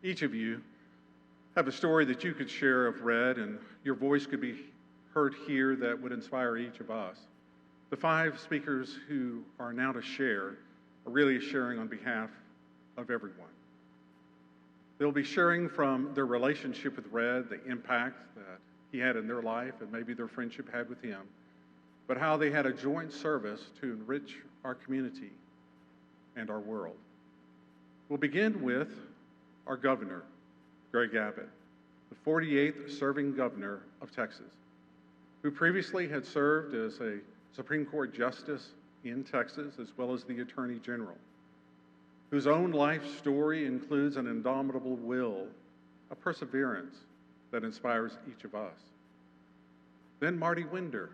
Each of you have a story that you could share of Red, and your voice could be heard here that would inspire each of us. The five speakers who are now to share are really sharing on behalf of everyone. They'll be sharing from their relationship with Red, the impact that he had in their life and maybe their friendship had with him, but how they had a joint service to enrich our community and our world. We'll begin with our governor, Greg Abbott, the 48th serving governor of Texas, who previously had served as a Supreme Court justice in Texas as well as the Attorney General, whose own life story includes an indomitable will, a perseverance that inspires each of us. Then Marty Winder,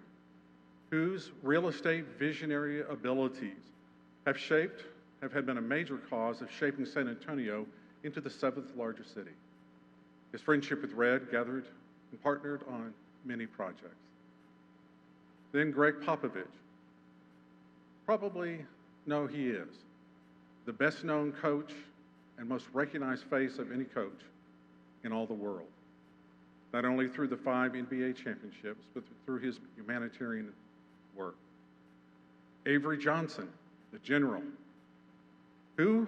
whose real estate visionary abilities have been a major cause of shaping San Antonio into the 7th largest city. His friendship with Red gathered and partnered on many projects. Then Greg Popovich. He is the best known coach and most recognized face of any coach in all the world, not only through the 5 NBA championships, but through his humanitarian work. Avery Johnson, the general, who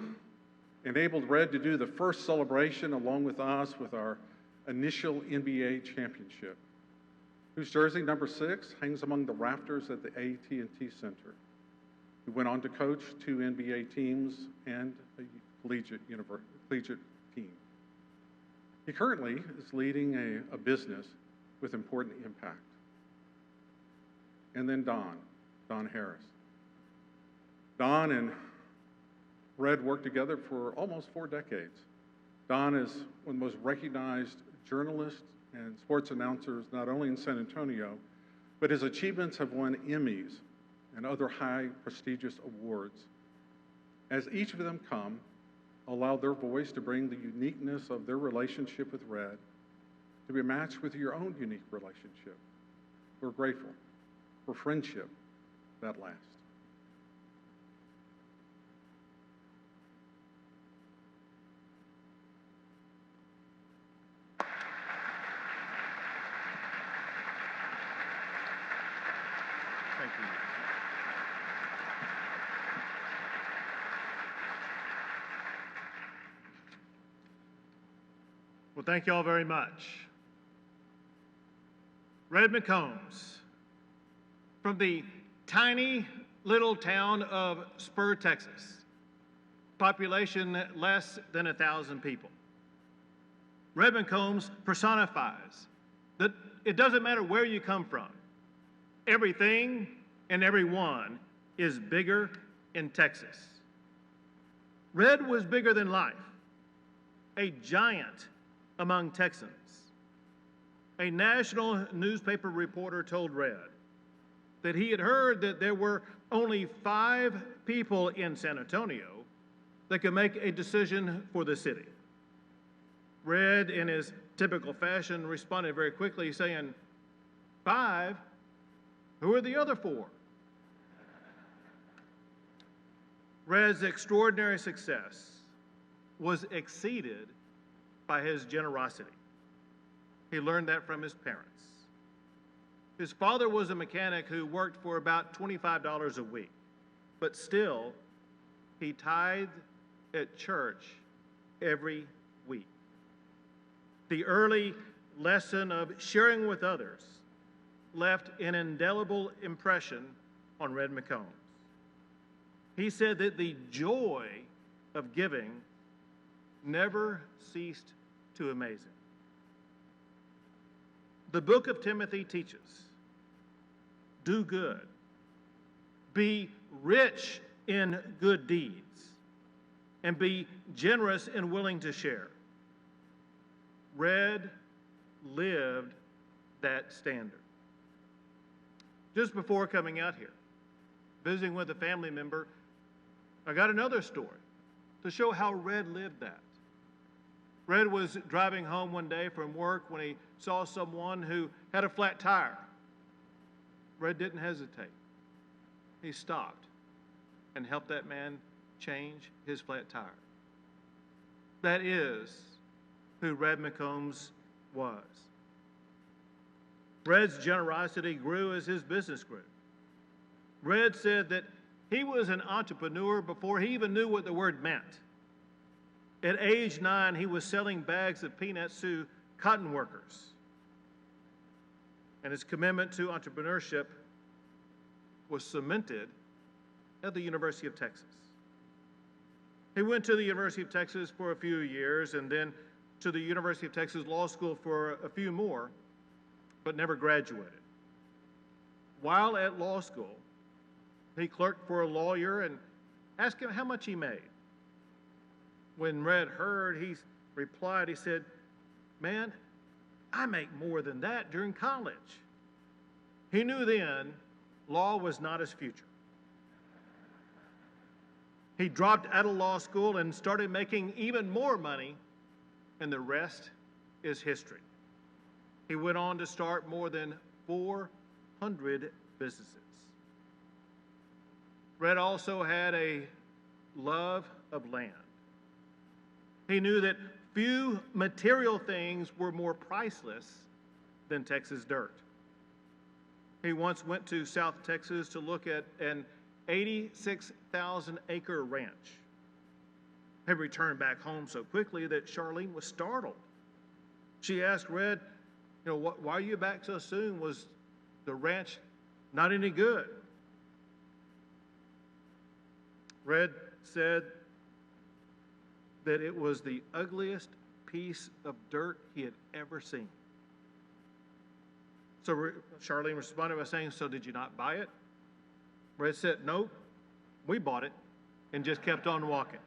enabled Red to do the first celebration along with us with our initial NBA championship, whose jersey number 6 hangs among the rafters at the AT&T Center, who went on to coach 2 NBA teams and a collegiate team. He currently is leading a business with important impact. And then Don Harris. Don and Red worked together for almost 4 decades. Don is one of the most recognized journalists and sports announcers, not only in San Antonio, but his achievements have won Emmys and other high prestigious awards. As each of them allow their voice to bring the uniqueness of their relationship with Red to be matched with your own unique relationship. We're grateful for friendship that lasts. Thank you. Well, thank you all very much. Red McCombs, from the tiny little town of Spur, Texas, population less than 1,000 people. Red McCombs personifies that it doesn't matter where you come from. Everything and everyone is bigger in Texas. Red was bigger than life, a giant among Texans. A national newspaper reporter told Red that he had heard that there were only 5 people in San Antonio that could make a decision for the city. Red, in his typical fashion, responded very quickly, saying, 5? Who are the other 4? Red's extraordinary success was exceeded by his generosity. He learned that from his parents. His father was a mechanic who worked for about $25 a week, but still, he tithed at church every week. The early lesson of sharing with others left an indelible impression on Red McCombs. He said that the joy of giving never ceased to amaze him. The book of Timothy teaches, do good, be rich in good deeds, and be generous and willing to share. Red lived that standard. Just before coming out here, visiting with a family member, I got another story to show how Red lived that. Red was driving home one day from work when he saw someone who had a flat tire. Red didn't hesitate. He stopped and helped that man change his flat tire. That is who Red McCombs was. Red's generosity grew as his business grew. Red said that he was an entrepreneur before he even knew what the word meant. At age 9, he was selling bags of peanuts to cotton workers. And his commitment to entrepreneurship was cemented at the University of Texas. He went to the University of Texas for a few years and then to the University of Texas Law School for a few more, but never graduated. While at law school, he clerked for a lawyer and asked him how much he made. When Red heard, he replied, he said, "Man, I make more than that during college." He knew then law was not his future. He dropped out of law school and started making even more money, and the rest is history. He went on to start more than 400 businesses. Red also had a love of land. He knew that few material things were more priceless than Texas dirt. He once went to South Texas to look at an 86,000-acre ranch. He returned back home so quickly that Charlene was startled. She asked Red, why are you back so soon? Was the ranch not any good? Red said that it was the ugliest piece of dirt he had ever seen. So Charlene responded by saying, "So did you not buy it?" Red said, "Nope, we bought it," and just kept on walking.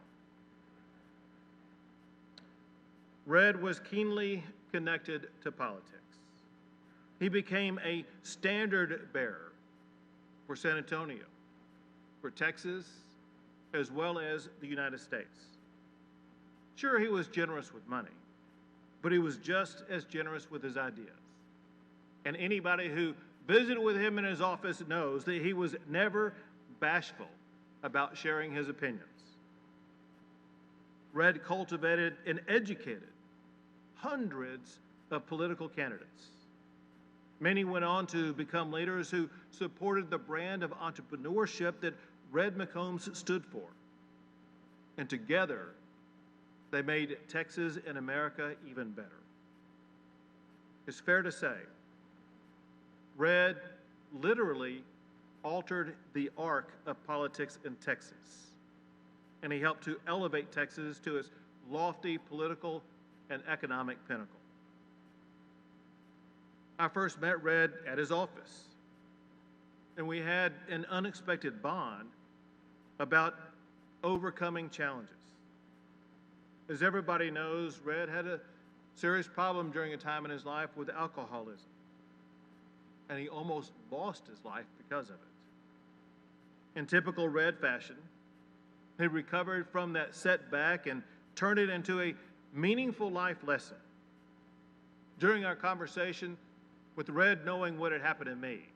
Red was keenly connected to politics. He became a standard bearer for San Antonio, for Texas, as well as the United States. Sure, he was generous with money, but he was just as generous with his ideas. And anybody who visited with him in his office knows that he was never bashful about sharing his opinions. Red cultivated and educated hundreds of political candidates. Many went on to become leaders who supported the brand of entrepreneurship that Red McCombs stood for. And together, they made Texas and America even better. It's fair to say, Red literally altered the arc of politics in Texas, and he helped to elevate Texas to its lofty political and economic pinnacle. I first met Red at his office, and we had an unexpected bond about overcoming challenges. As everybody knows, Red had a serious problem during a time in his life with alcoholism, and he almost lost his life because of it. In typical Red fashion, he recovered from that setback and turned it into a meaningful life lesson. During our conversation, with Red knowing what had happened to me,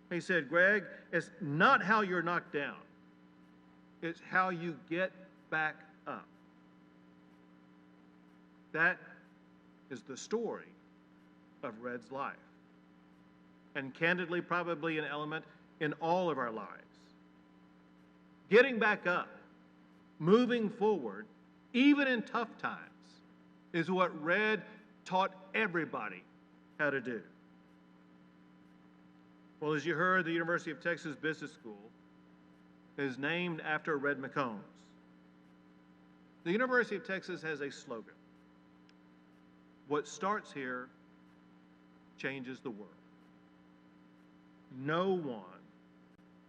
he said, "Greg, it's not how you're knocked down. It's how you get back up." That is the story of Red's life, and candidly, probably an element in all of our lives. Getting back up, moving forward, even in tough times, is what Red taught everybody how to do. Well, as you heard, the University of Texas Business School is named after Red McCombs. The University of Texas has a slogan: "What starts here changes the world." No one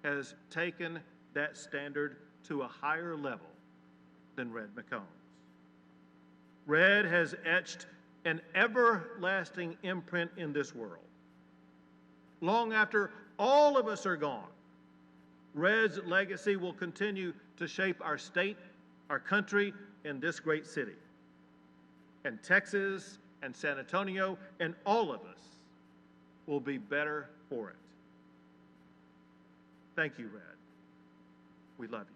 has taken that standard to a higher level than Red McCombs. Red has etched an everlasting imprint in this world. Long after all of us are gone, Red's legacy will continue to shape our state, our country, and this great city. And Texas and San Antonio and all of us will be better for it. Thank you, Red. We love you.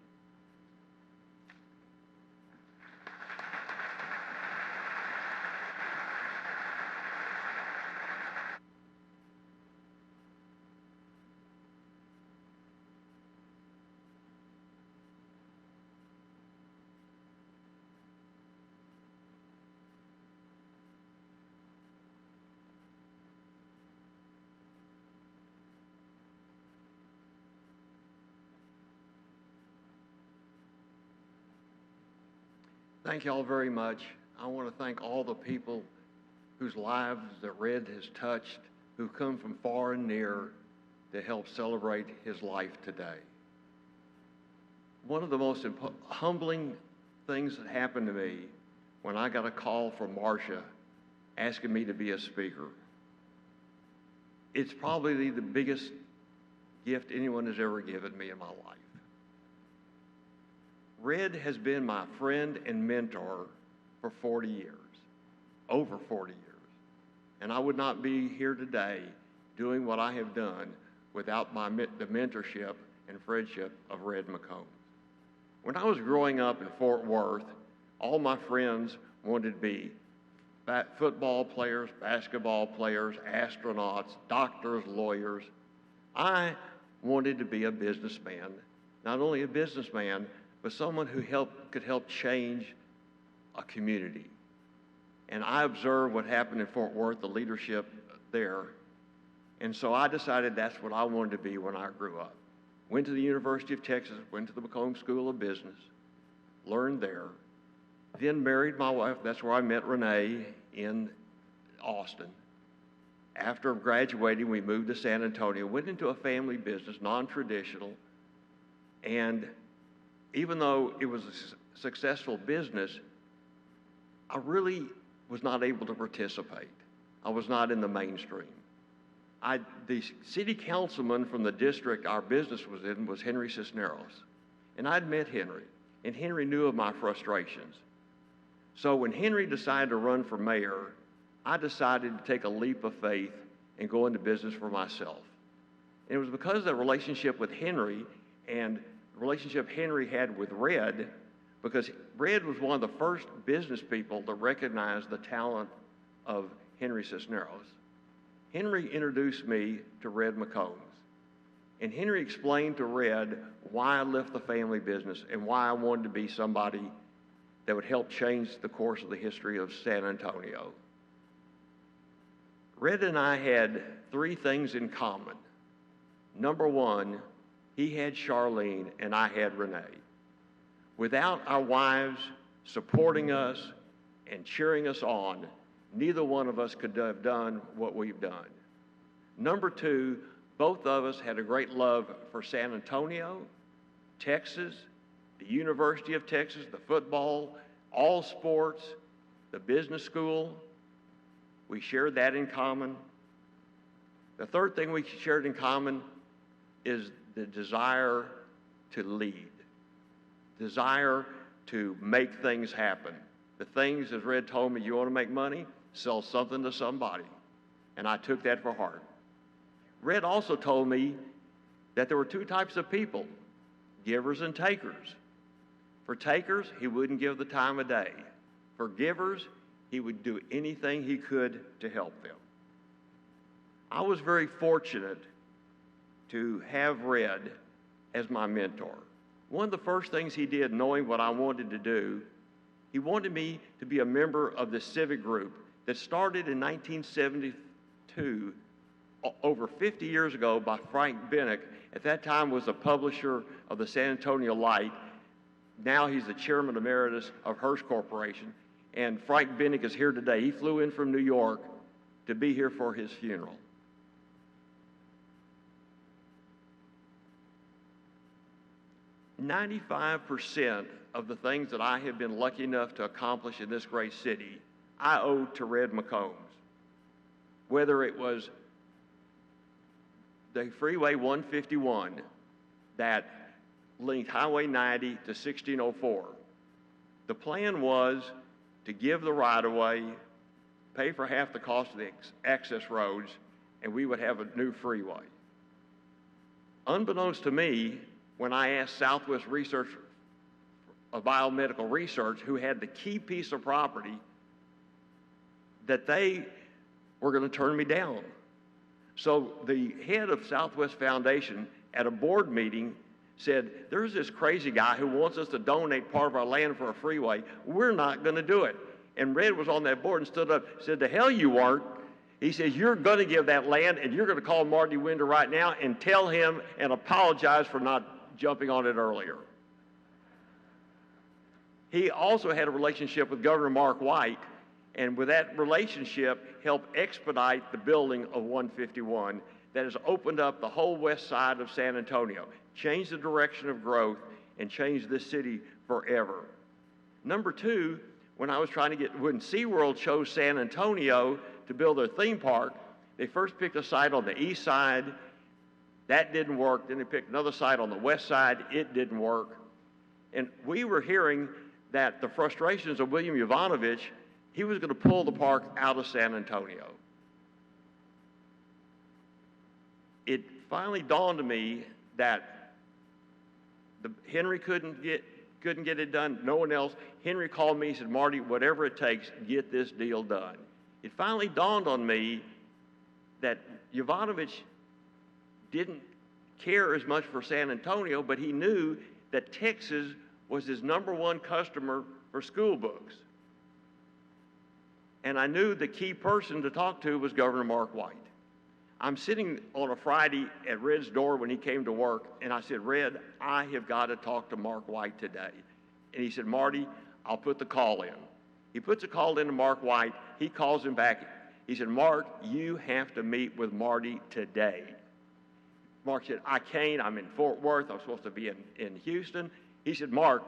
Thank you all very much. I want to thank all the people whose lives that Red has touched, who come from far and near to help celebrate his life today. One of the most humbling things that happened to me when I got a call from Marcia asking me to be a speaker. It's probably the biggest gift anyone has ever given me in my life. Red has been my friend and mentor for 40 years, over 40 years. And I would not be here today doing what I have done without the mentorship and friendship of Red McCombs. When I was growing up in Fort Worth, all my friends wanted to be football players, basketball players, astronauts, doctors, lawyers. I wanted to be a businessman, not only a businessman, but someone who could help change a community. And I observed what happened in Fort Worth, the leadership there. And so I decided that's what I wanted to be when I grew up. Went to the University of Texas, went to the McCombs School of Business, learned there, then married my wife. That's where I met Renee in Austin. After graduating, we moved to San Antonio, went into a family business, non-traditional, and even though it was a successful business, I really was not able to participate. I was not in the mainstream. The city councilman from the district our business was in was Henry Cisneros. And I'd met Henry, and Henry knew of my frustrations. So when Henry decided to run for mayor, I decided to take a leap of faith and go into business for myself. And it was because of the relationship with Henry and the relationship Henry had with Red, because Red was one of the first business people to recognize the talent of Henry Cisneros. Henry introduced me to Red McCombs. And Henry explained to Red why I left the family business and why I wanted to be somebody that would help change the course of the history of San Antonio. Red and I had three things in common. Number one, he had Charlene and I had Renee. Without our wives supporting us and cheering us on, neither one of us could have done what we've done. Number two, both of us had a great love for San Antonio, Texas, the University of Texas, the football, all sports, the business school. We shared that in common. The third thing we shared in common is the desire to lead, desire to make things happen. The things, as Red told me, you want to make money? Sell something to somebody. And I took that for heart. Red also told me that there were two types of people, givers and takers. For takers, he wouldn't give the time of day. For givers, he would do anything he could to help them. I was very fortunate to have Red as my mentor. One of the first things he did, knowing what I wanted to do, he wanted me to be a member of the civic group that started in 1972, over 50 years ago, by Frank Binnick. At that time was the publisher of the San Antonio Light. Now he's the chairman emeritus of Hearst Corporation. And Frank Binnick is here today. He flew in from New York to be here for his funeral. "95% of the things that I have been lucky enough to accomplish in this great city, I owe to Red McCombs. Whether it was the Freeway 151 that linked Highway 90 to 1604. The plan was to give the right-of-way, pay for half the cost of the access roads, and we would have a new freeway. Unbeknownst to me, when I asked Southwest Research of Biomedical Research, who had the key piece of property, that they were going to turn me down. So the head of Southwest Foundation at a board meeting said, there's this crazy guy who wants us to donate part of our land for a freeway. We're not going to do it. And Red was on that board and stood up, said, the hell you aren't. He says, you're going to give that land, and you're going to call Marty Winder right now and tell him and apologize for not jumping on it earlier. He also had a relationship with Governor Mark White, and with that relationship helped expedite the building of 151 that has opened up the whole west side of San Antonio, changed the direction of growth, and changed this city forever. Number two, when SeaWorld chose San Antonio to build their theme park, they first picked a site on the east side. That didn't work. Then they picked another site on the west side. It didn't work. And we were hearing that the frustrations of William Yovanovitch, he was going to pull the park out of San Antonio. It finally dawned on me that Henry couldn't get it done. No one else. Henry called me. He said, "Marty, whatever it takes, get this deal done." It finally dawned on me that Yovanovitch didn't care as much for San Antonio, but he knew that Texas was his #1 customer for school books. And I knew the key person to talk to was Governor Mark White. I'm sitting on a Friday at Red's door when he came to work, and I said, "Red, I have got to talk to Mark White today." And he said, "Marty, I'll put the call in." He puts a call in to Mark White. He calls him back. He said, "Mark, you have to meet with Marty today." Mark said, "I can't. I'm in Fort Worth. I'm supposed to be in Houston." He said, "Mark,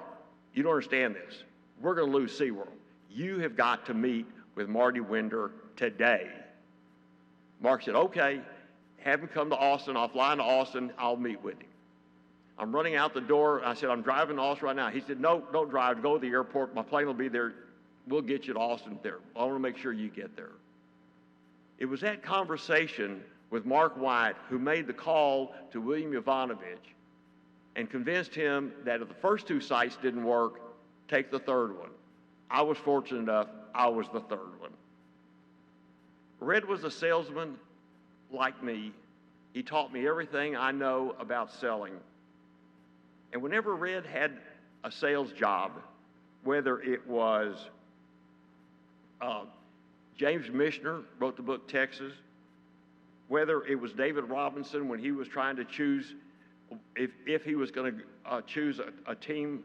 you don't understand this. We're going to lose SeaWorld. You have got to meet with Marty Winder today." Mark said, "Okay, have him come to Austin. I'll fly into Austin. I'll meet with him." I'm running out the door. I said, "I'm driving to Austin right now." He said, "No, don't drive. Go to the airport. My plane will be there. We'll get you to Austin there. I want to make sure you get there." It was that conversation with Mark White who made the call to William Yovanovitch and convinced him that if the first 2 sites didn't work, take the third one. I was fortunate enough, I was the third one. Red was a salesman like me. He taught me everything I know about selling. And whenever Red had a sales job, whether it was James Michener wrote the book Texas, whether it was David Robinson when he was trying to choose if he was going to choose a team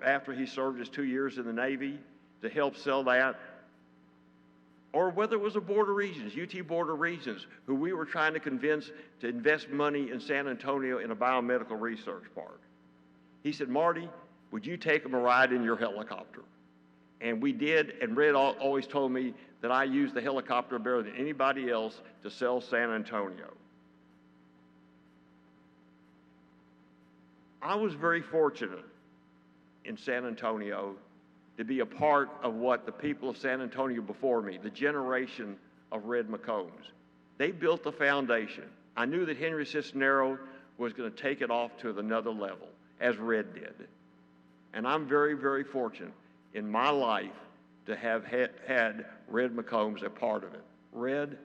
after he served his 2 years in the Navy to help sell that, or whether it was a Board of Regents, UT Board of Regents, who we were trying to convince to invest money in San Antonio in a biomedical research park. He said, "Marty, would you take him a ride in your helicopter?" And we did, and Red always told me that I used the helicopter better than anybody else to sell San Antonio. I was very fortunate in San Antonio to be a part of what the people of San Antonio before me, the generation of Red McCombs, they built the foundation. I knew that Henry Cisnero was going to take it off to another level, as Red did. And I'm very, very fortunate in my life to have had Red McCombs a part of it. Red,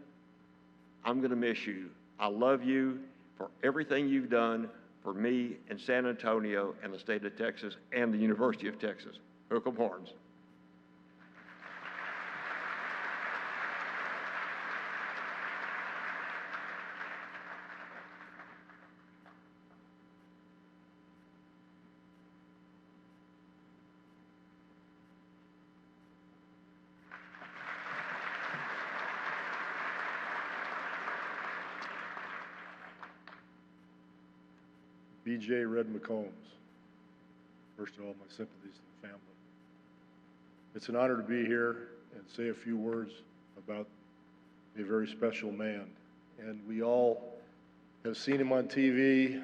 I'm going to miss you. I love you for everything you've done for me and San Antonio and the state of Texas and the University of Texas. Hook 'em horns. BJ Red McCombs. First of all, my sympathies to the family. It's an honor to be here and say a few words about a very special man. And we all have seen him on TV.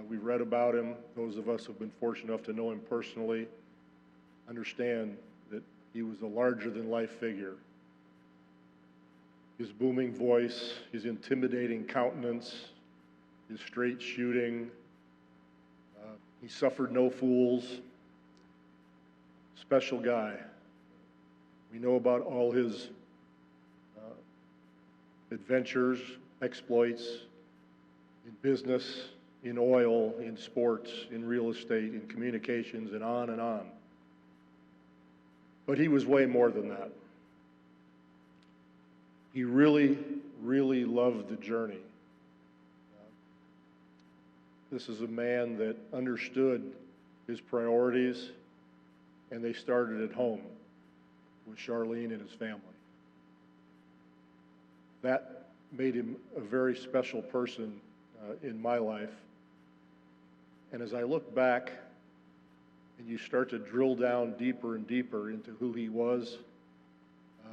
We've read about him. Those of us who have been fortunate enough to know him personally understand that he was a larger-than-life figure. His booming voice, his intimidating countenance, his straight shooting. He suffered no fools. Special guy. We know about all his adventures, exploits in business, in oil, in sports, in real estate, in communications, and on and on. But he was way more than that. He really, really loved the journey. This is a man that understood his priorities. and they started at home with Charlene and his family. That made him a very special person in my life. And as I look back and you start to drill down deeper and deeper into who he was,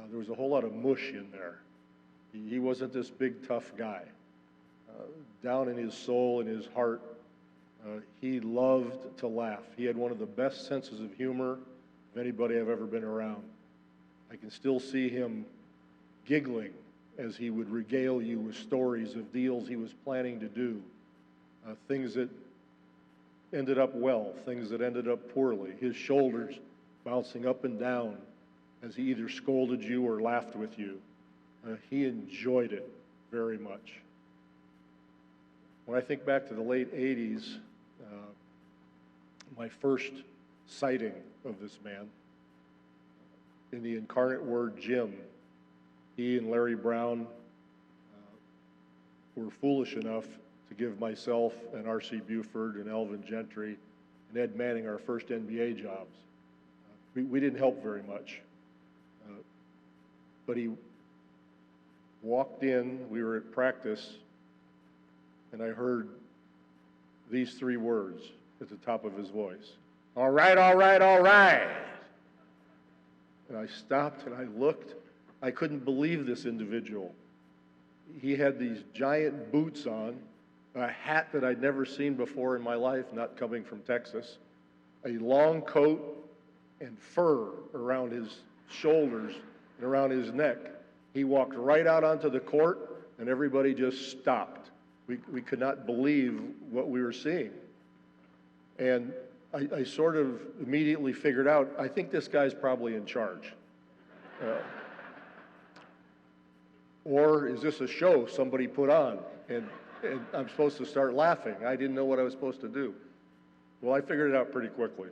there was a whole lot of mush in there. He wasn't this big, tough guy. Down in his soul and his heart, he loved to laugh. He had one of the best senses of humor of anybody I've ever been around. I can still see him giggling as he would regale you with stories of deals he was planning to do, things that ended up well, things that ended up poorly, his shoulders bouncing up and down as he either scolded you or laughed with you. He enjoyed it very much. When I think back to the late 80s, my first sighting of this man, in the incarnate word Jim, he and Larry Brown were foolish enough to give myself and R.C. Buford and Elvin Gentry and Ed Manning our first NBA jobs. We didn't help very much. But he walked in, we were at practice, and I heard these three words at the top of his voice. All right, all right, all right. And I stopped and I looked. I couldn't believe this individual. He had these giant boots on, a hat that I'd never seen before in my life, not coming from Texas, a long coat and fur around his shoulders and around his neck. He walked right out onto the court and everybody just stopped. We could not believe what we were seeing. And I sort of immediately figured out, I think this guy's probably in charge. Or is this a show somebody put on and I'm supposed to start laughing? I didn't know what I was supposed to do. Well, I figured it out pretty quickly.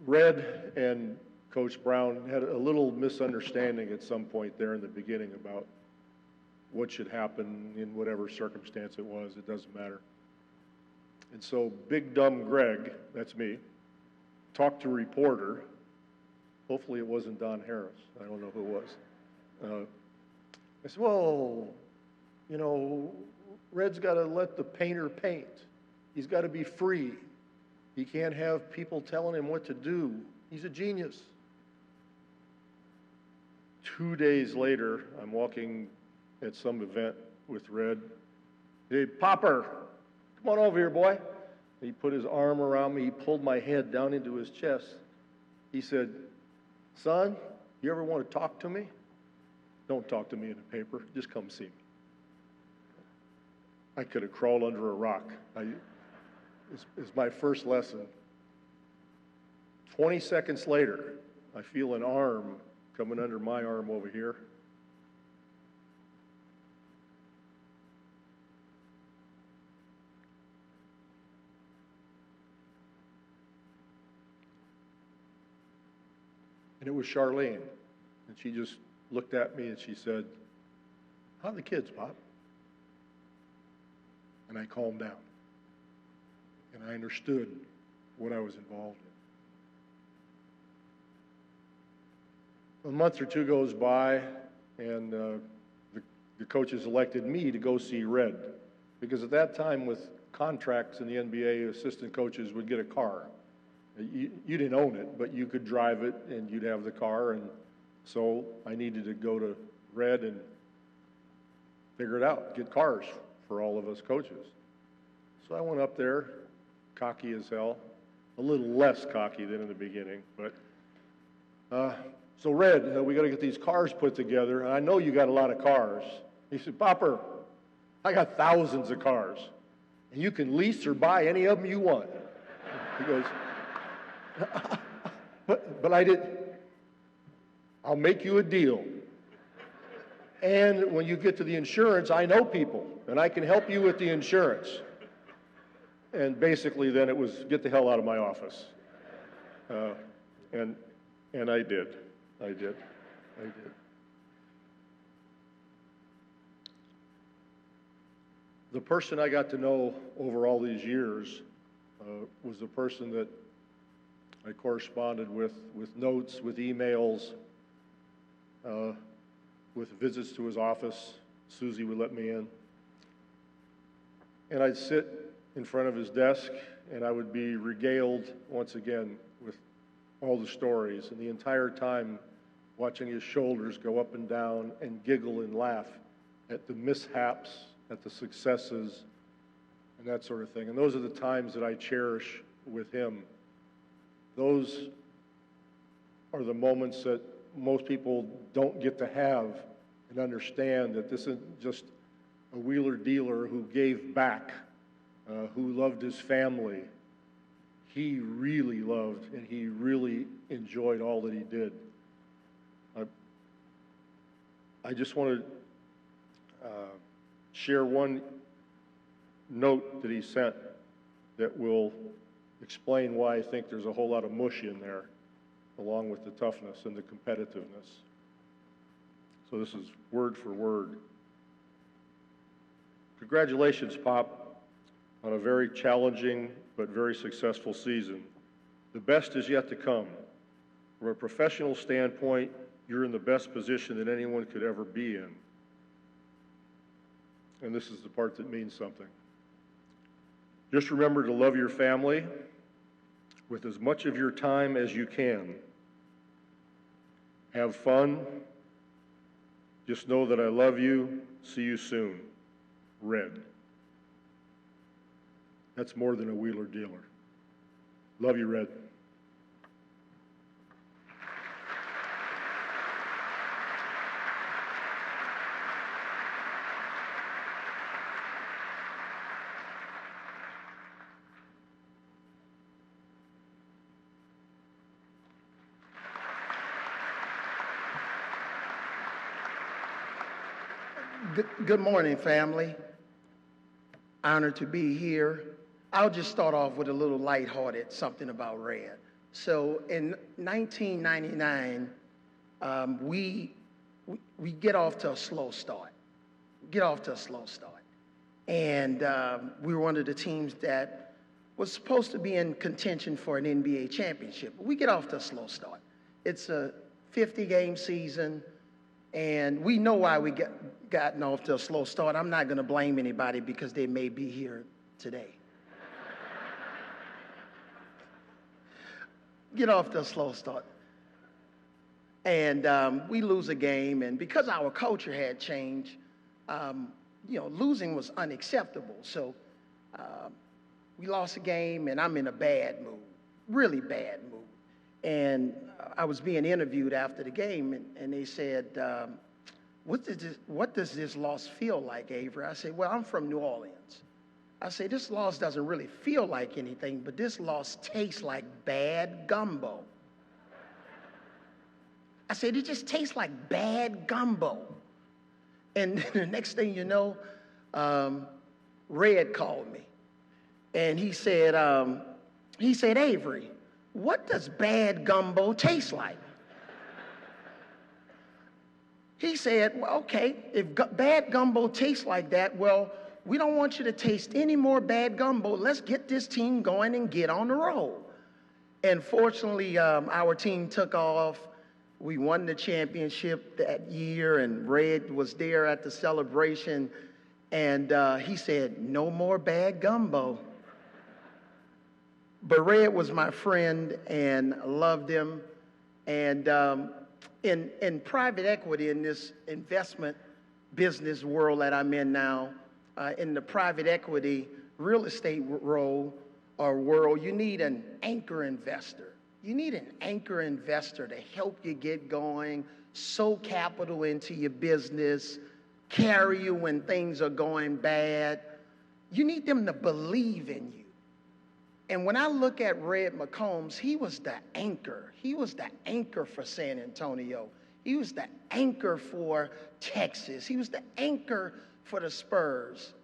Red and Coach Brown had a little misunderstanding at some point there in the beginning about what should happen in whatever circumstance it was. It doesn't matter. And so Big Dumb Greg, that's me, talked to a reporter. Hopefully it wasn't Don Harris. I don't know who it was. I said, well, you know, Red's got to let the painter paint. He's got to be free. He can't have people telling him what to do. He's a genius. 2 days later, I'm walking at some event with Red. Hey, Popper, come on over here, boy. He put his arm around me. He pulled my head down into his chest. He said, son, you ever want to talk to me? Don't talk to me in the paper. Just come see me. I could have crawled under a rock. It's my first lesson. 20 seconds later, I feel an arm coming under my arm over here. And it was Charlene. And she just looked at me and she said, how are the kids, Pop? And I calmed down. And I understood what I was involved in. A month or two goes by, and the coaches elected me to go see Red. Because at that time, with contracts in the NBA, assistant coaches would get a car. You didn't own it, but you could drive it, and you'd have the car. And so I needed to go to Red and figure it out, get cars for all of us coaches. So I went up there, cocky as hell, a little less cocky than in the beginning, but so Red, we got to get these cars put together, and I know you got a lot of cars. He said, Popper, I got thousands of cars, and you can lease or buy any of them you want. He goes, but I didn't. I'll make you a deal. And when you get to the insurance, I know people, and I can help you with the insurance. And basically then it was, get the hell out of my office. And I did. I did. The person I got to know over all these years was the person that I corresponded with notes, with emails, with visits to his office. Susie would let me in. And I'd sit in front of his desk, and I would be regaled once again with all the stories, and the entire time watching his shoulders go up and down and giggle and laugh at the mishaps, at the successes, and that sort of thing. And those are the times that I cherish with him. Those are the moments that most people don't get to have and understand that this isn't just a wheeler dealer who gave back, who loved his family. He really loved and he really enjoyed all that he did. I just want to share one note that he sent that will explain why I think there's a whole lot of mush in there, along with the toughness and the competitiveness. So this is word for word. Congratulations, Pop, on a very challenging but very successful season. The best is yet to come. From a professional standpoint, you're in the best position that anyone could ever be in. And this is the part that means something. Just remember to love your family with as much of your time as you can. Have fun. Just know that I love you. See you soon. Red. That's more than a wheeler dealer. Love you, Red. Good morning, family. Honored to be here. I'll just start off with a little lighthearted something about Red. So in 1999, we get off to a slow start. And we were one of the teams that was supposed to be in contention for an NBA championship. We get off to a slow start. It's a 50-game season. And we know why we gotten off to a slow start. I'm not going to blame anybody because they may be here today. Get off to a slow start. And we lose a game. And because our culture had changed, losing was unacceptable. So we lost a game, and I'm in a bad mood, really bad mood. And I was being interviewed after the game, and they said, what does this loss feel like, Avery? I said, well, I'm from New Orleans. I said, this loss doesn't really feel like anything, but this loss tastes like bad gumbo. I said, it just tastes like bad gumbo. And the next thing you know, Red called me, and he said, Avery, what does bad gumbo taste like? He said, well, okay, if bad gumbo tastes like that, well, we don't want you to taste any more bad gumbo. Let's get this team going and get on the road. And fortunately, our team took off. We won the championship that year, and Red was there at the celebration. And he said, no more bad gumbo. But Red was my friend and loved him. And in private equity, in this investment business world that I'm in now, in the private equity real estate role or world, you need an anchor investor. You need an anchor investor to help you get going, sow capital into your business, carry you when things are going bad. You need them to believe in you. And when I look at Red McCombs, he was the anchor. He was the anchor for San Antonio. He was the anchor for Texas. He was the anchor for the Spurs.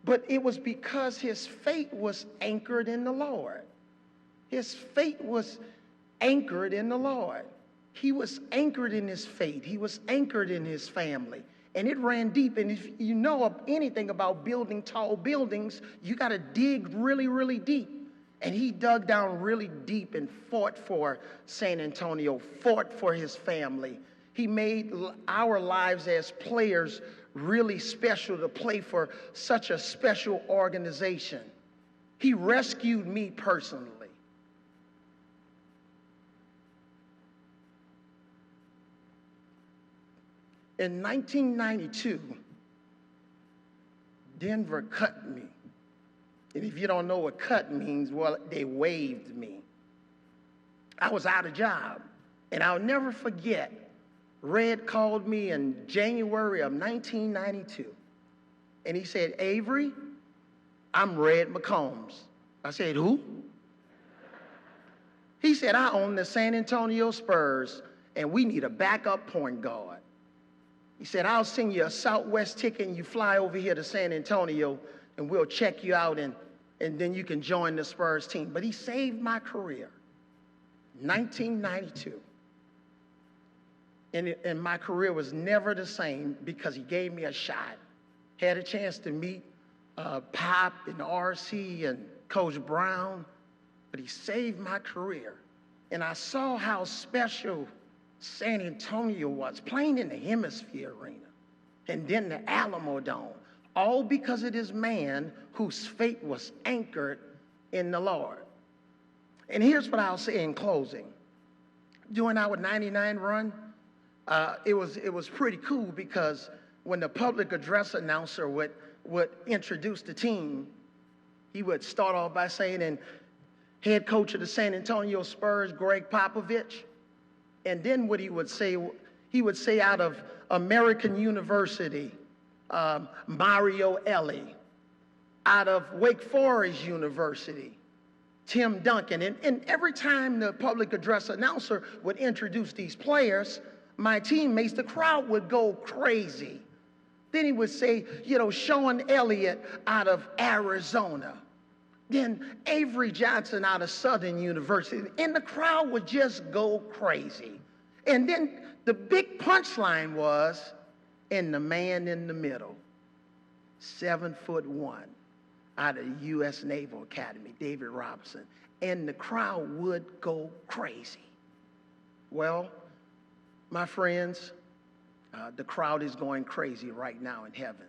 But it was because his faith was anchored in the Lord. His faith was anchored in the Lord. He was anchored in his faith. He was anchored in his family. And it ran deep. And if you know anything about building tall buildings, you got to dig really, really deep. And he dug down really deep and fought for San Antonio, fought for his family. He made our lives as players really special to play for such a special organization. He rescued me personally. In 1992, Denver cut me. And if you don't know what cut means, well, they waived me. I was out of job. And I'll never forget, Red called me in January of 1992. And he said, Avery, I'm Red McCombs. I said, who? He said, I own the San Antonio Spurs, and we need a backup point guard. He said, I'll send you a Southwest ticket and you fly over here to San Antonio and we'll check you out and then you can join the Spurs team. But he saved my career. 1992. And my career was never the same because he gave me a shot. Had a chance to meet Pop and RC and Coach Brown, but he saved my career. And I saw how special San Antonio was, playing in the Hemisphere Arena and then the Alamo Dome, all because of this man whose fate was anchored in the Lord. And here's what I'll say in closing. During our 99 run, it was pretty cool because when the public address announcer would introduce the team, he would start off by saying, and head coach of the San Antonio Spurs, Greg Popovich. And then what he would say out of American University, Mario Elie, out of Wake Forest University, Tim Duncan. And every time the public address announcer would introduce these players, my teammates, the crowd would go crazy. Then he would say, Sean Elliott out of Arizona. Then Avery Johnson out of Southern University. And the crowd would just go crazy. And then the big punchline was, and the man in the middle, 7'1", out of the U.S. Naval Academy, David Robinson. And the crowd would go crazy. Well, my friends, the crowd is going crazy right now in heaven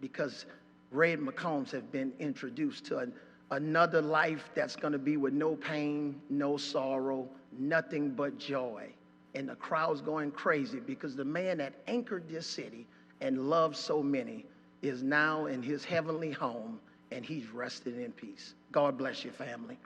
because Red McCombs have been introduced to another life that's going to be with no pain, no sorrow, nothing but joy. And the crowd's going crazy because the man that anchored this city and loved so many is now in his heavenly home, and he's rested in peace. God bless you, family.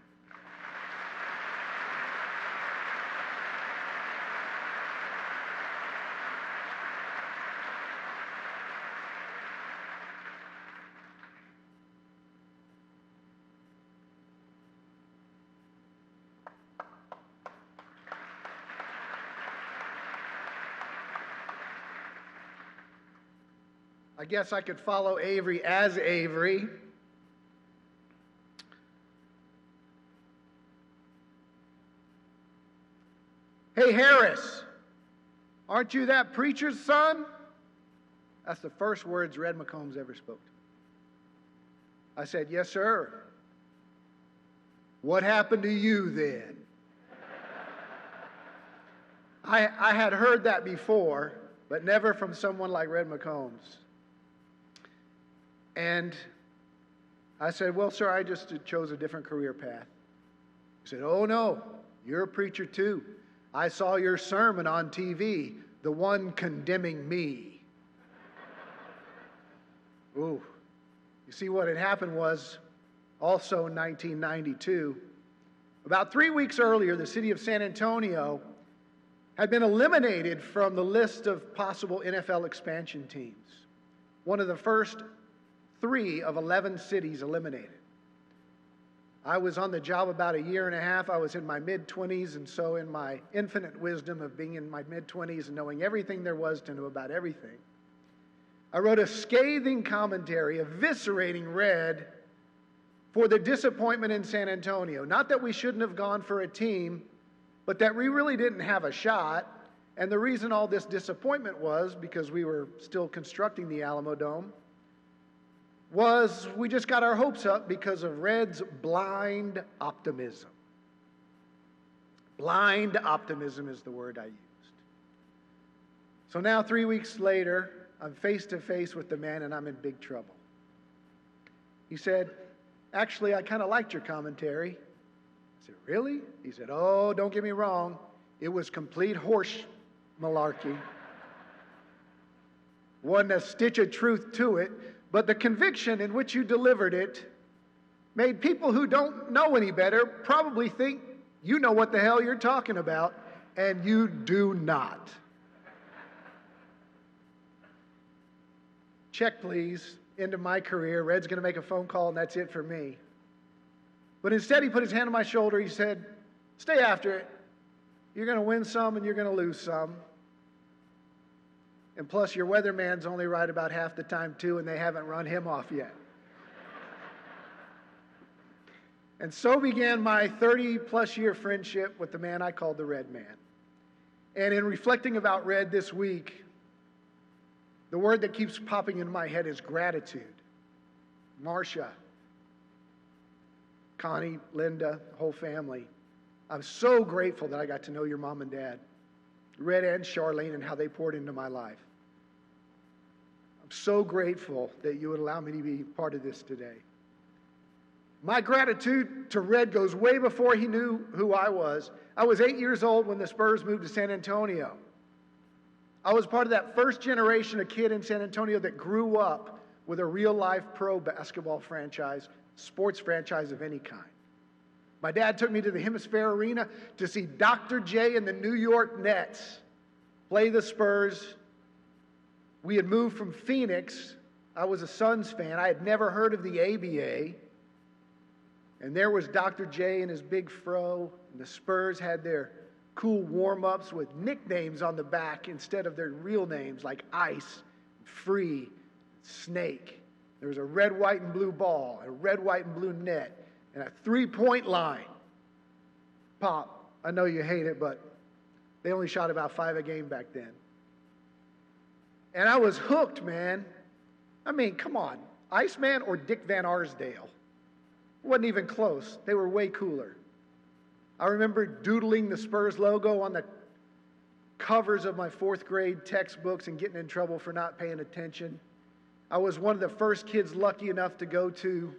I guess I could follow Avery as Avery. Hey, Harris, aren't you that preacher's son? That's the first words Red McCombs ever spoke to me. I said, yes, sir. What happened to you then? I had heard that before, but never from someone like Red McCombs. And I said, well, sir, I just chose a different career path. He said, oh, no, you're a preacher too. I saw your sermon on TV, the one condemning me. Ooh. You see, what had happened was also in 1992, about 3 weeks earlier, the city of San Antonio had been eliminated from the list of possible NFL expansion teams. One of the first 3 of 11 cities eliminated. I was on the job about a year and a half. I was in my mid-20s, and so in my infinite wisdom of being in my mid-20s and knowing everything there was to know about everything, I wrote a scathing commentary eviscerating Red for the disappointment in San Antonio. Not that we shouldn't have gone for a team, but that we really didn't have a shot. And the reason all this disappointment was because we were still constructing the Alamo Dome. was we just got our hopes up because of Red's blind optimism. Blind optimism is the word I used. So now 3 weeks later, I'm face to face with the man and I'm in big trouble. He said, actually, I kind of liked your commentary. I said, really? He said, oh, don't get me wrong. It was complete horse malarkey. Wasn't a stitch of truth to it, but the conviction in which you delivered it made people who don't know any better probably think you know what the hell you're talking about, and you do not. Check, please. End of my career. Red's going to make a phone call, and that's it for me. But instead, he put his hand on my shoulder. He said, stay after it. You're going to win some, and you're going to lose some. And plus, your weatherman's only right about half the time, too, and they haven't run him off yet. And so began my 30-plus year friendship with the man I called the Red Man. And in reflecting about Red this week, the word that keeps popping into my head is gratitude. Marcia, Connie, Linda, the whole family. I'm so grateful that I got to know your mom and dad, Red and Charlene, and how they poured into my life. I'm so grateful that you would allow me to be part of this today. My gratitude to Red goes way before he knew who I was. I was 8 years old when the Spurs moved to San Antonio. I was part of that first generation of kid in San Antonio that grew up with a real-life pro basketball franchise, sports franchise of any kind. My dad took me to the Hemisphere Arena to see Dr. J and the New York Nets play the Spurs. We had moved from Phoenix. I was a Suns fan. I had never heard of the ABA. And there was Dr. J and his big fro, and the Spurs had their cool warm-ups with nicknames on the back instead of their real names like Ice, Free, Snake. There was a red, white, and blue ball, a red, white, and blue net, and a three-point line. Pop, I know you hate it, but they only shot about 5 a game back then. And I was hooked, man. I mean, come on. Iceman or Dick Van Arsdale? Wasn't even close. They were way cooler. I remember doodling the Spurs logo on the covers of my 4th grade textbooks and getting in trouble for not paying attention. I was one of the first kids lucky enough to go to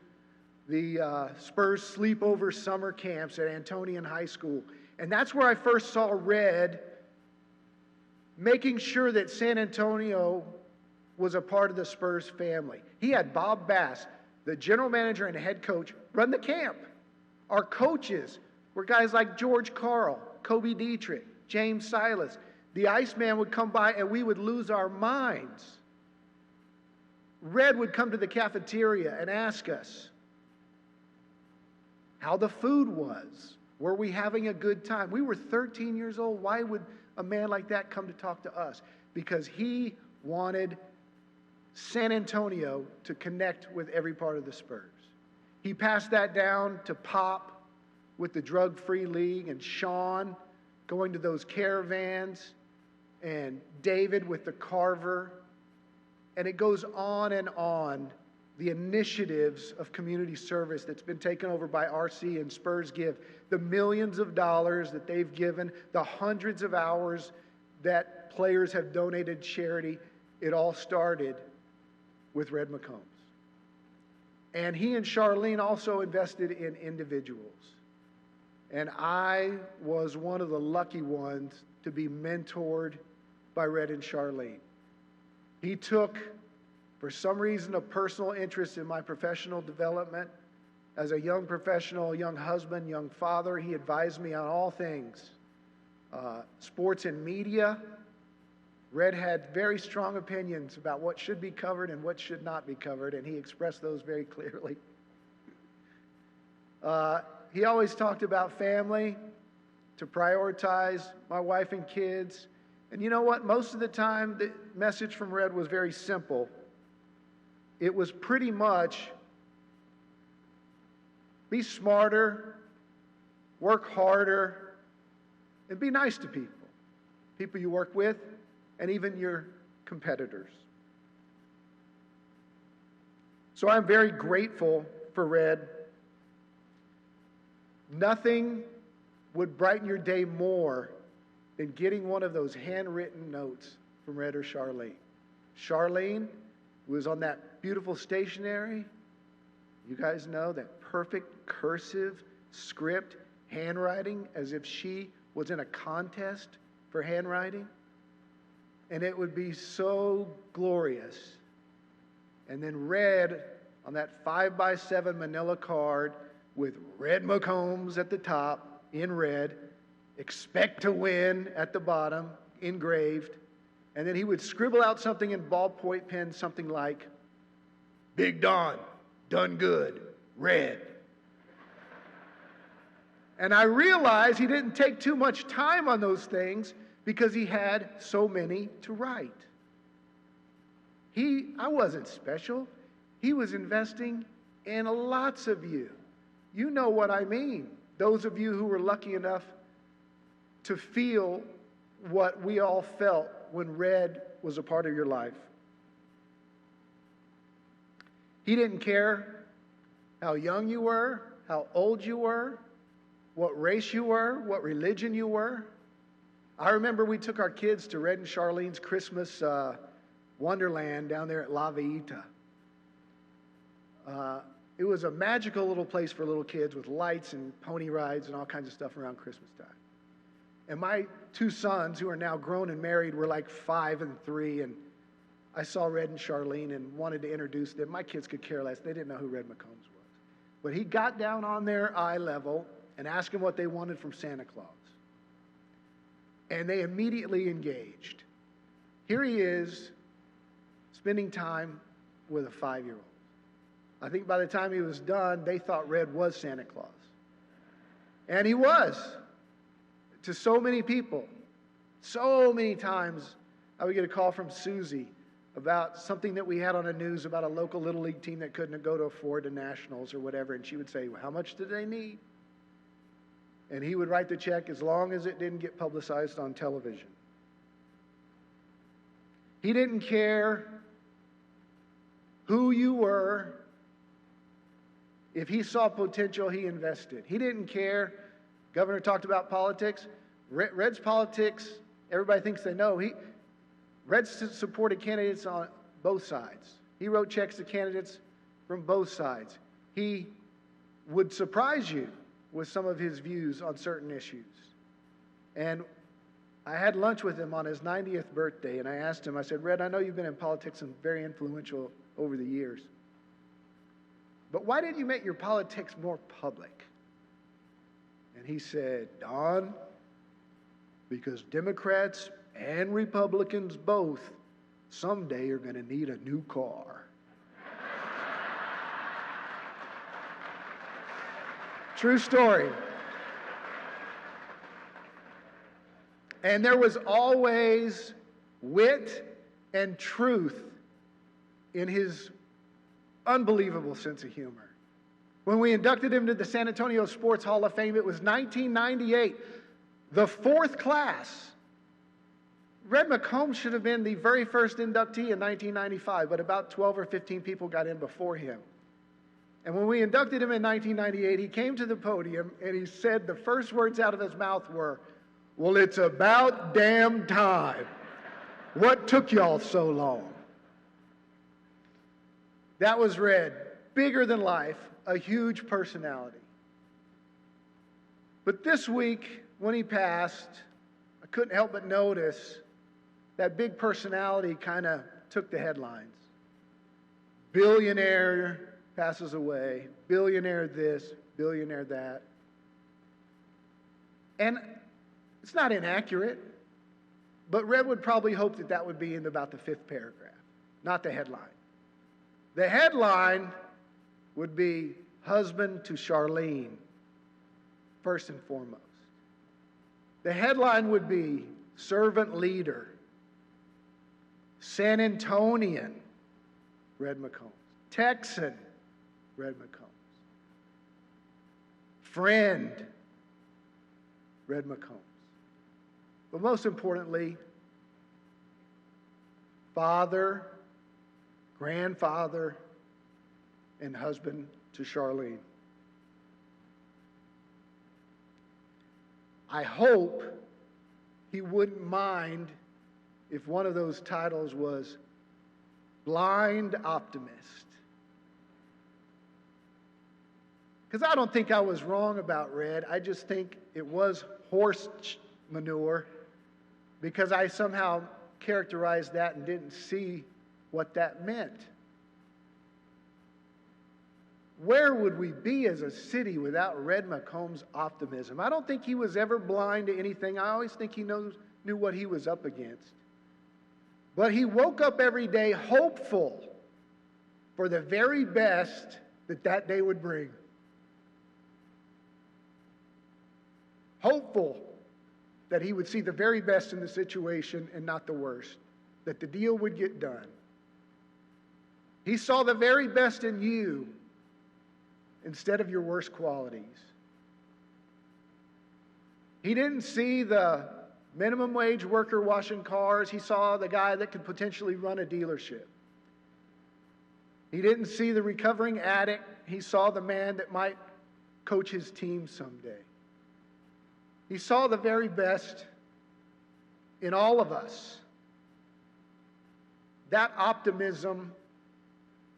the Spurs sleepover summer camps at Antonian High School. And that's where I first saw Red making sure that San Antonio was a part of the Spurs family. He had Bob Bass, the general manager and head coach, run the camp. Our coaches were guys like George Carl, Kobe Dietrich, James Silas. The Iceman would come by and we would lose our minds. Red would come to the cafeteria and ask us how the food was. Were we having a good time? We were 13 years old. Why would a man like that come to talk to us? Because he wanted San Antonio to connect with every part of the Spurs. He passed that down to Pop with the Drug-Free League, and Sean going to those caravans, and David with the Carver. And it goes on and on, the initiatives of community service that's been taken over by RC and Spurs Give, the millions of dollars that they've given, the hundreds of hours that players have donated charity. It all started with Red McCombs. And he and Charlene also invested in individuals. And I was one of the lucky ones to be mentored by Red and Charlene. He took, for some reason, a personal interest in my professional development. As a young professional, young husband, young father, he advised me on all things. Sports and media. Red had very strong opinions about what should be covered and what should not be covered, and he expressed those very clearly. He always talked about family, to prioritize my wife and kids. And you know what? Most of the time, the message from Red was very simple. It was pretty much, be smarter, work harder, and be nice to people. People you work with, and even your competitors. So I'm very grateful for Red. Nothing would brighten your day more than getting one of those handwritten notes from Red or Charlene. Charlene was on that beautiful stationery. You guys know that perfect cursive script handwriting, as if she was in a contest for handwriting. And it would be so glorious. And then Red on that 5x7 manila card with Red McCombs at the top in red, expect to win at the bottom, engraved. And then he would scribble out something in ballpoint pen, something like, Big Don, done good, Red. And I realized he didn't take too much time on those things because he had so many to write. I wasn't special. He was investing in lots of you. You know what I mean. Those of you who were lucky enough to feel what we all felt when Red was a part of your life. He didn't care how young you were, how old you were, what race you were, what religion you were. I remember we took our kids to Red and Charlene's Christmas Wonderland down there at La Villita. It was a magical little place for little kids with lights and pony rides and all kinds of stuff around Christmas time. And my two sons, who are now grown and married, were like 5 and 3, and I saw Red and Charlene and wanted to introduce them. My kids could care less. They didn't know who Red McCombs was. But he got down on their eye level and asked them what they wanted from Santa Claus. And they immediately engaged. Here he is, spending time with a 5-year-old. I think by the time he was done, they thought Red was Santa Claus. And he was. To so many people. So many times I would get a call from Susie about something that we had on the news about a local Little League team that couldn't go to afford the Nationals or whatever. And she would say, well, how much did they need? And he would write the check as long as it didn't get publicized on television. He didn't care who you were. If he saw potential, he invested. He didn't care. Governor talked about politics. Red's politics, everybody thinks they know. Red supported candidates on both sides. He wrote checks to candidates from both sides. He would surprise you with some of his views on certain issues. And I had lunch with him on his 90th birthday, and I asked him, I said, Red, I know you've been in politics and very influential over the years, but why didn't you make your politics more public? And he said, Don, because Democrats and Republicans both someday are going to need a new car. True story. And there was always wit and truth in his unbelievable sense of humor. When we inducted him to the San Antonio Sports Hall of Fame, it was 1998, the 4th class. Red McCombs should have been the very first inductee in 1995, but about 12 or 15 people got in before him. And when we inducted him in 1998, he came to the podium and he said the first words out of his mouth were, well, it's about damn time. What took y'all so long? That was Red. Bigger than life, a huge personality. But this week, when he passed, I couldn't help but notice that big personality kind of took the headlines. Billionaire passes away, billionaire this, billionaire that. And it's not inaccurate, but Red would probably hope that that would be in about the 5th paragraph, not the headline. The headline would be husband to Charlene, first and foremost. The headline would be servant leader, San Antonian, Red McCombs, Texan, Red McCombs, friend, Red McCombs. But most importantly, father, grandfather, and husband to Charlene. I hope he wouldn't mind if one of those titles was Blind Optimist. Because I don't think I was wrong about Red. I just think it was horse manure because I somehow characterized that and didn't see what that meant. Where would we be as a city without Red McCombs' optimism? I don't think he was ever blind to anything. I always think he knew what he was up against. But he woke up every day hopeful for the very best that day would bring. Hopeful that he would see the very best in the situation and not the worst, that the deal would get done. He saw the very best in you instead of your worst qualities. He didn't see the minimum wage worker washing cars. He saw the guy that could potentially run a dealership. He didn't see the recovering addict. He saw the man that might coach his team someday. He saw the very best in all of us. That optimism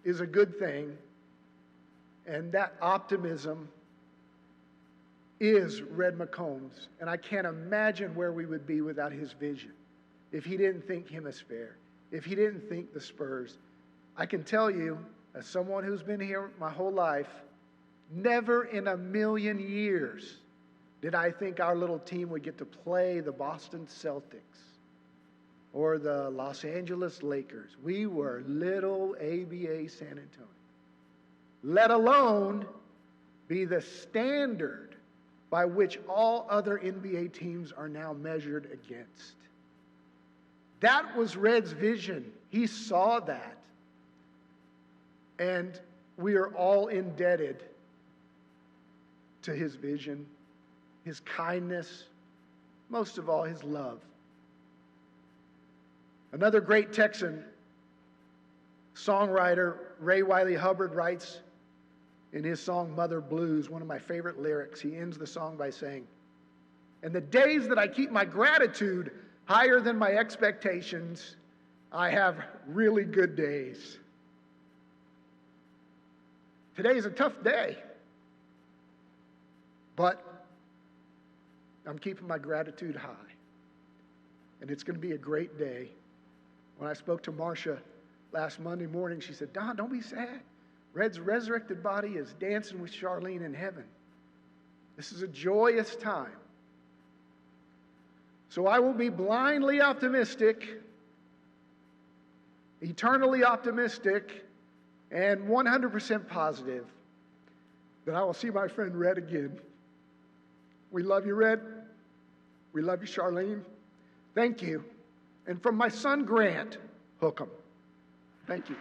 is a good thing, and that optimism is Red McCombs. And I can't imagine where we would be without his vision. If he didn't think hemisphere, if he didn't think the Spurs. I can tell you, as someone who's been here my whole life, never in a million years did I think our little team would get to play the Boston Celtics or the Los Angeles Lakers. We were little ABA San Antonio. Let alone be the standard by which all other NBA teams are now measured against. That was Red's vision. He saw that. And we are all indebted to his vision, his kindness, most of all, his love. Another great Texan songwriter, Ray Wiley Hubbard, writes in his song Mother Blues, one of my favorite lyrics. He ends the song by saying, "And the days that I keep my gratitude higher than my expectations, I have really good days." Today is a tough day, but I'm keeping my gratitude high. And it's going to be a great day. When I spoke to Marcia last Monday morning, she said, "Don, don't be sad. Red's resurrected body is dancing with Charlene in heaven. This is a joyous time." So I will be blindly optimistic, eternally optimistic, and 100% positive that I will see my friend Red again. We love you, Red. We love you, Charlene. Thank you. And from my son, Grant, hook 'em. Thank you.